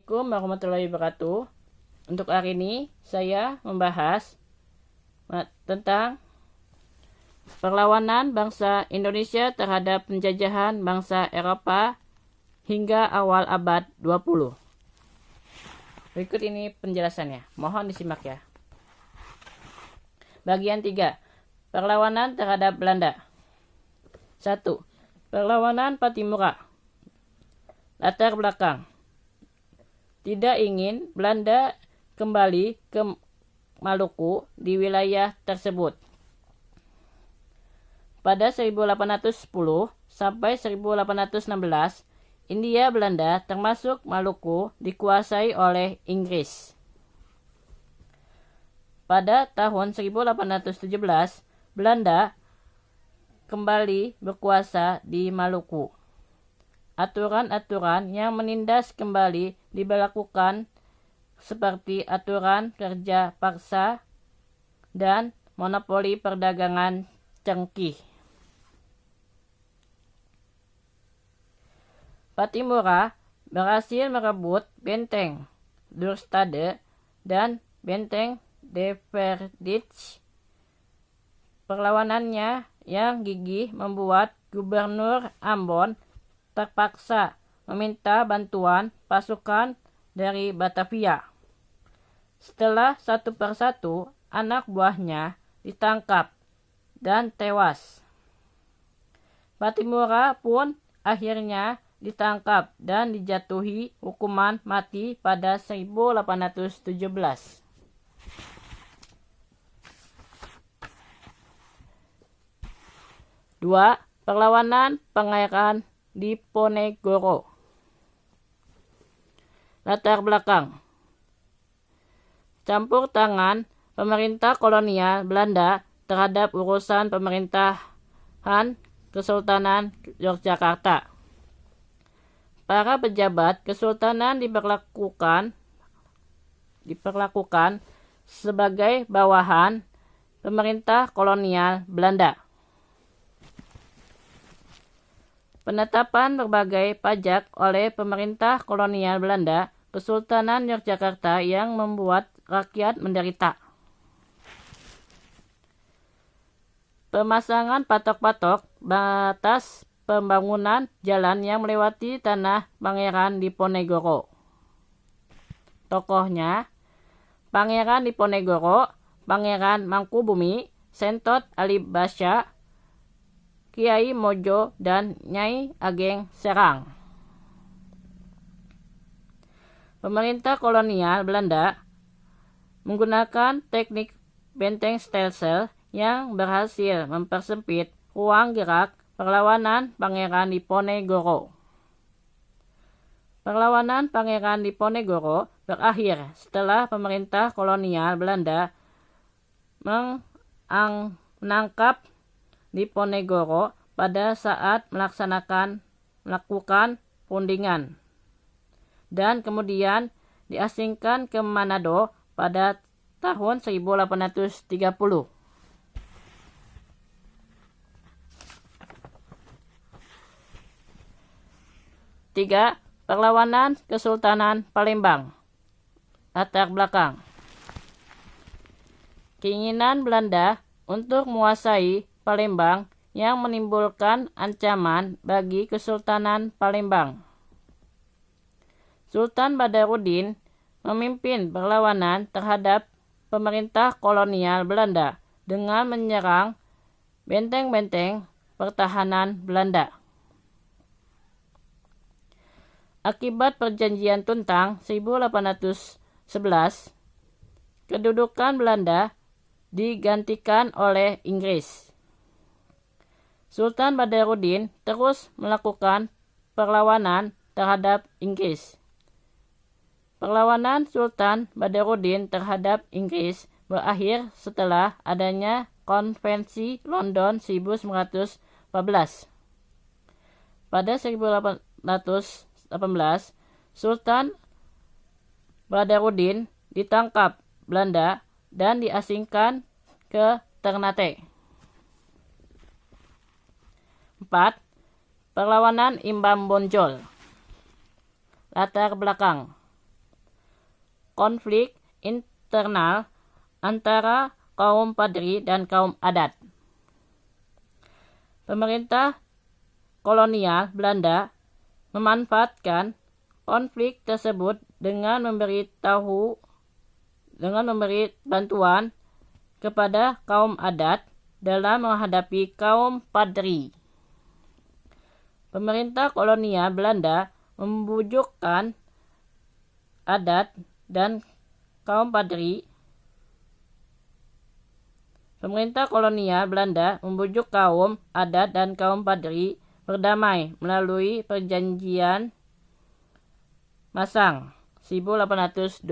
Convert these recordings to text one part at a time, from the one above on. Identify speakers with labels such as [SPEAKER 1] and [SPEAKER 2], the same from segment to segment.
[SPEAKER 1] Assalamualaikum warahmatullahi wabarakatuh. Untuk hari ini saya membahas tentang perlawanan bangsa Indonesia terhadap penjajahan bangsa Eropa hingga awal abad 20. Berikut ini penjelasannya. Mohon disimak ya. Bagian 3. Perlawanan terhadap Belanda. 1. Perlawanan Patimura. Latar belakang. Tidak ingin Belanda kembali ke Maluku di wilayah tersebut. Pada 1810 sampai 1816, Hindia Belanda termasuk Maluku dikuasai oleh Inggris. Pada tahun 1817, Belanda kembali berkuasa di Maluku. Aturan-aturan yang menindas kembali diberlakukan seperti aturan kerja paksa dan monopoli perdagangan cengkih. Patimura berhasil merebut benteng Durstade dan benteng Deverditch. Perlawanannya yang gigih membuat Gubernur Ambon terpaksa meminta bantuan pasukan dari Batavia. Setelah satu persatu anak buahnya ditangkap dan tewas. Patimura pun akhirnya ditangkap dan dijatuhi hukuman mati pada 1817. Dua, perlawanan pengairan Diponegoro. Latar belakang. Campur tangan pemerintah kolonial Belanda terhadap urusan pemerintahan Kesultanan Yogyakarta. Para pejabat kesultanan diperlakukan sebagai bawahan pemerintah kolonial Belanda. Penetapan berbagai pajak oleh pemerintah kolonial Belanda, Kesultanan Yogyakarta yang membuat rakyat menderita. Pemasangan patok-patok batas pembangunan jalan yang melewati tanah Pangeran Diponegoro. Tokohnya Pangeran Diponegoro, Pangeran Mangkubumi, Sentot Ali Basya, Kiai Mojo, dan Nyai Ageng Serang. Pemerintah kolonial Belanda menggunakan teknik benteng stelsel yang berhasil mempersempit ruang gerak perlawanan Pangeran Diponegoro. Perlawanan Pangeran Diponegoro berakhir setelah pemerintah kolonial Belanda menangkap Diponegoro pada saat melakukan perundingan dan kemudian diasingkan ke Manado pada tahun 1830. 3. Perlawanan Kesultanan Palembang. Latar belakang. Keinginan Belanda untuk menguasai Palembang yang menimbulkan ancaman bagi Kesultanan Palembang. Sultan Badarudin memimpin perlawanan terhadap pemerintah kolonial Belanda dengan menyerang benteng-benteng pertahanan Belanda. Akibat perjanjian Tuntang 1811, kedudukan Belanda digantikan oleh Inggris. Sultan Badarudin terus melakukan perlawanan terhadap Inggris. Perlawanan Sultan Badarudin terhadap Inggris berakhir setelah adanya Konvensi London 1914. Pada 1818, Sultan Badarudin ditangkap Belanda dan diasingkan ke Ternate. 4. Perlawanan Imam Bonjol. Latar belakang. konflik internal antara kaum padri dan kaum adat. Pemerintah kolonial Belanda memanfaatkan konflik tersebut dengan memberi bantuan kepada kaum adat dalam menghadapi kaum padri. Pemerintah kolonial Belanda membujukkan adat dan kaum padri. Pemerintah kolonial Belanda membujuk kaum adat dan kaum padri berdamai melalui perjanjian Masang 1825.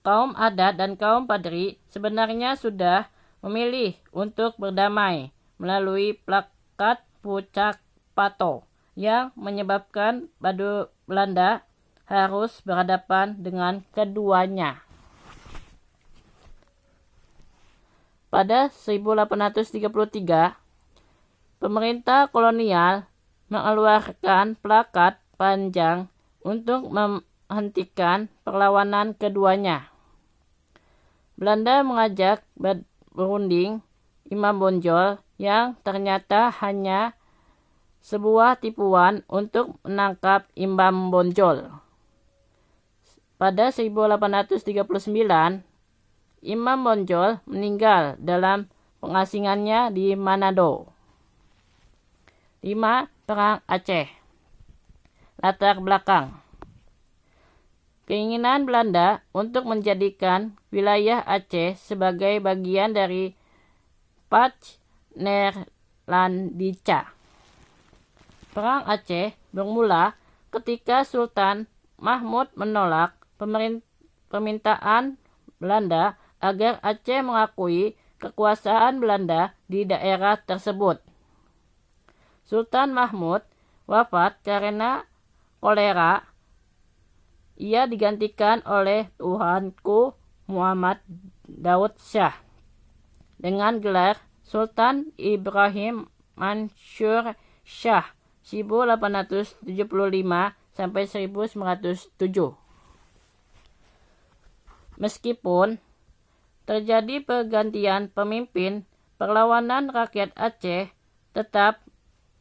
[SPEAKER 1] Kaum adat dan kaum padri sebenarnya sudah memilih untuk berdamai melalui Plakat Pucak Pato yang menyebabkan Belanda harus berhadapan dengan keduanya. Pada 1833, pemerintah kolonial mengeluarkan plakat panjang untuk menghentikan perlawanan keduanya. Belanda mengajak berunding Imam Bonjol yang ternyata hanya sebuah tipuan untuk menangkap Imam Bonjol. Pada 1839, Imam Bonjol meninggal dalam pengasingannya di Manado. 5. Perang Aceh. Latar belakang. Keinginan Belanda untuk menjadikan wilayah Aceh sebagai bagian dari Pax Neerlandica. Perang Aceh bermula ketika Sultan Mahmud menolak permintaan Belanda agar Aceh mengakui kekuasaan Belanda di daerah tersebut. Sultan Mahmud wafat karena kolera. Ia digantikan oleh Tuanku Muhammad Daud Shah dengan gelar Sultan Ibrahim Mansur Shah 1875 sampai 1907. Meskipun terjadi pergantian pemimpin, perlawanan rakyat Aceh tetap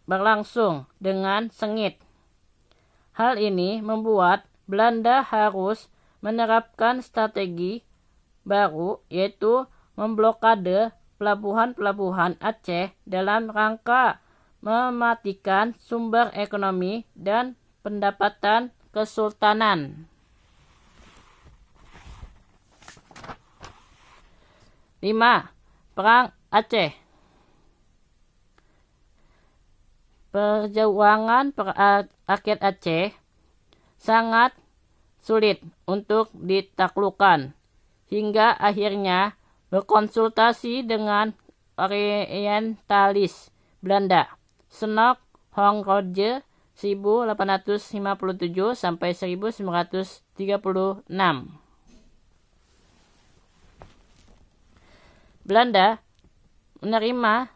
[SPEAKER 1] berlangsung dengan sengit. Hal ini membuat Belanda harus menerapkan strategi baru, yaitu memblokade pelabuhan-pelabuhan Aceh dalam rangka mematikan sumber ekonomi dan pendapatan kesultanan. 5. Perang Aceh. Perjuangan rakyat Aceh sangat sulit untuk ditaklukkan, hingga akhirnya berkonsultasi dengan orientalis Belanda, Snok Hongroje 1857 sampai 1936. Belanda menerima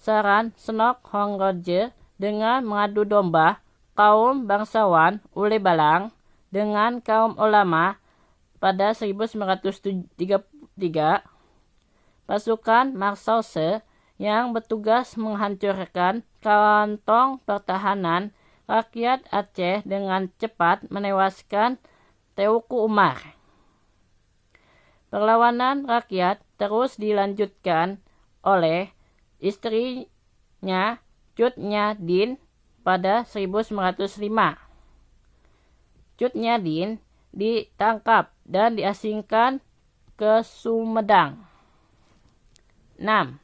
[SPEAKER 1] saran Snok Hongroje dengan mengadu domba kaum bangsawan Ule Balang dengan kaum ulama. Pada 1933, pasukan Marshalse yang bertugas menghancurkan kantong pertahanan rakyat Aceh dengan cepat menewaskan Teuku Umar. Perlawanan rakyat terus dilanjutkan oleh istrinya Cut Nyadin pada 1905. Cut Nyadin ditangkap dan diasingkan ke Sumedang. 6.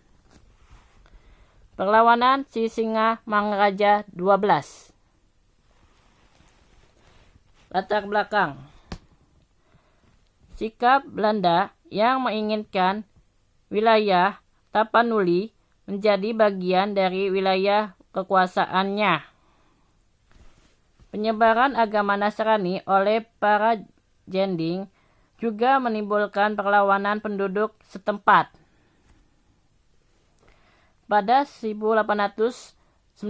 [SPEAKER 1] Perlawanan Sisinga Mangaraja 12. Latar belakang. Sikap Belanda yang menginginkan wilayah Tapanuli menjadi bagian dari wilayah kekuasaannya. Penyebaran agama Nasrani oleh para jending juga menimbulkan perlawanan penduduk setempat. Pada 1894,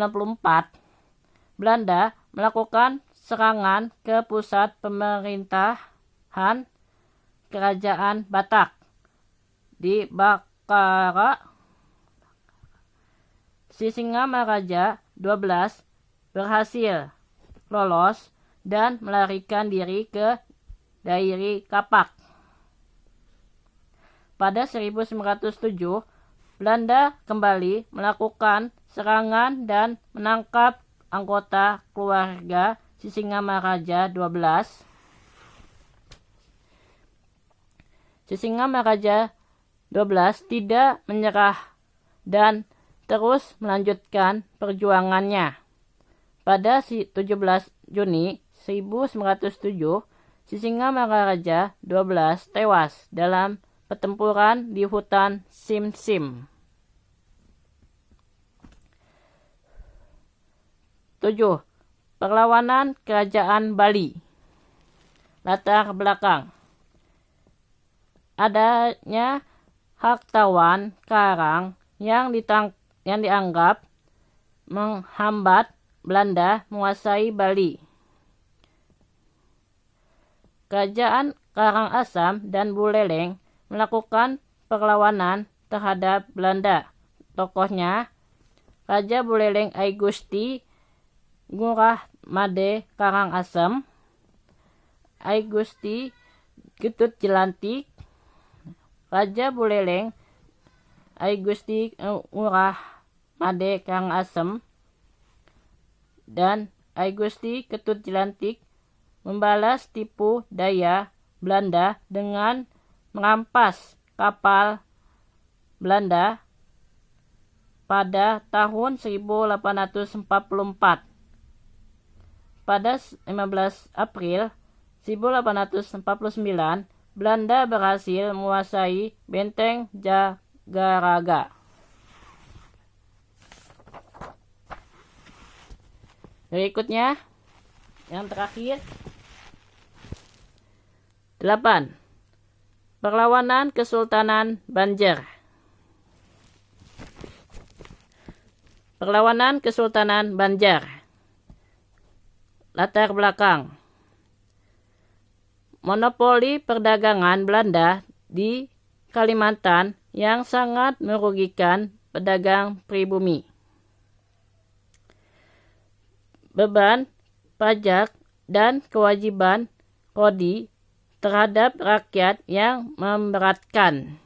[SPEAKER 1] Belanda melakukan serangan ke pusat pemerintahan Kerajaan Batak di Bakara. Sisingamaraja 12 berhasil lolos dan melarikan diri ke Dairi Kapak. Pada 1907, Belanda kembali melakukan serangan dan menangkap anggota keluarga Sisingamaraja 12. Sisingamaraja 12 tidak menyerah dan terus melanjutkan perjuangannya. Pada 17 Juni 1907, Sisingamaraja 12 tewas dalam pertempuran di hutan Sim Sim. 7. Perlawanan Kerajaan Bali. Latar belakang. Adanya hartawan karang yang dianggap menghambat Belanda menguasai Bali. Kerajaan Karangasem dan Buleleng melakukan perlawanan terhadap Belanda. Tokohnya Raja Buleleng I Gusti Ngurah Made Karangasem, I Gusti Ketut Jelantik, Raja Buleleng I Gusti Ngurah Made Karangasem, dan I Gusti Ketut Jelantik membalas tipu daya Belanda dengan merampas kapal Belanda pada tahun 1844. Pada 15 April 1849, Belanda berhasil menguasai benteng Jagaraga. Berikutnya, yang terakhir, 8. Perlawanan Kesultanan Banjar. Perlawanan Kesultanan Banjar. Latar belakang. Monopoli perdagangan Belanda di Kalimantan yang sangat merugikan pedagang pribumi. Beban pajak dan kewajiban kodi terhadap rakyat yang memberatkan.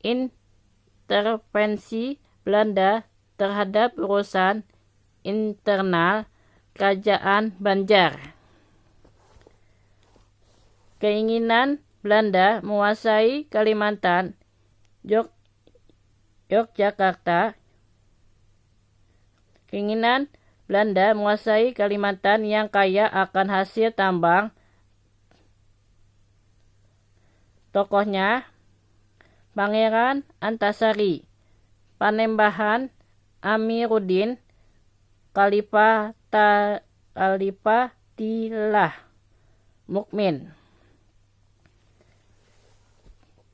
[SPEAKER 1] Intervensi Belanda terhadap urusan internal Kerajaan Banjar. Keinginan Belanda menguasai Kalimantan, Yogyakarta. Keinginan Belanda menguasai Kalimantan yang kaya akan hasil tambang. Tokohnya Pangeran Antasari, Panembahan Amiruddin, Khalifatilah Mukmin.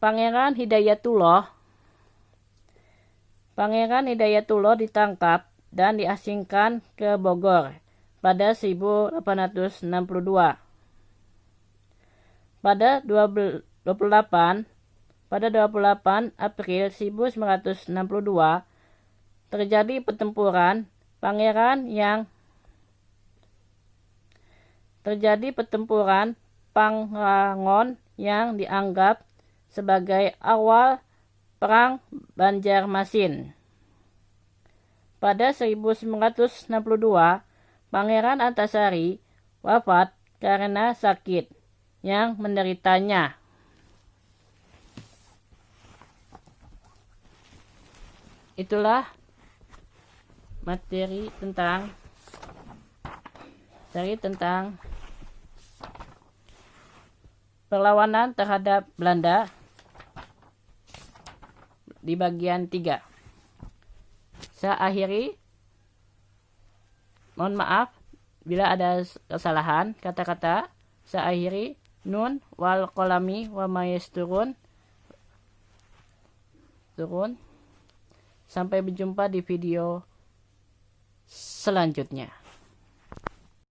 [SPEAKER 1] Pangeran Hidayatullah ditangkap dan diasingkan ke Bogor pada 1862. Pada 28 April 1962 terjadi pertempuran Pangrangon yang dianggap sebagai awal Perang Banjarmasin. Pada 1962, Pangeran Antasari wafat karena sakit yang menderitanya. Itulah materi tentang perlawanan terhadap Belanda di bagian 3. Saya akhiri. Mohon maaf bila ada kesalahan kata-kata. Saya akhiri. Nun wal qalami wa mayasturun. Sampai berjumpa di video selanjutnya.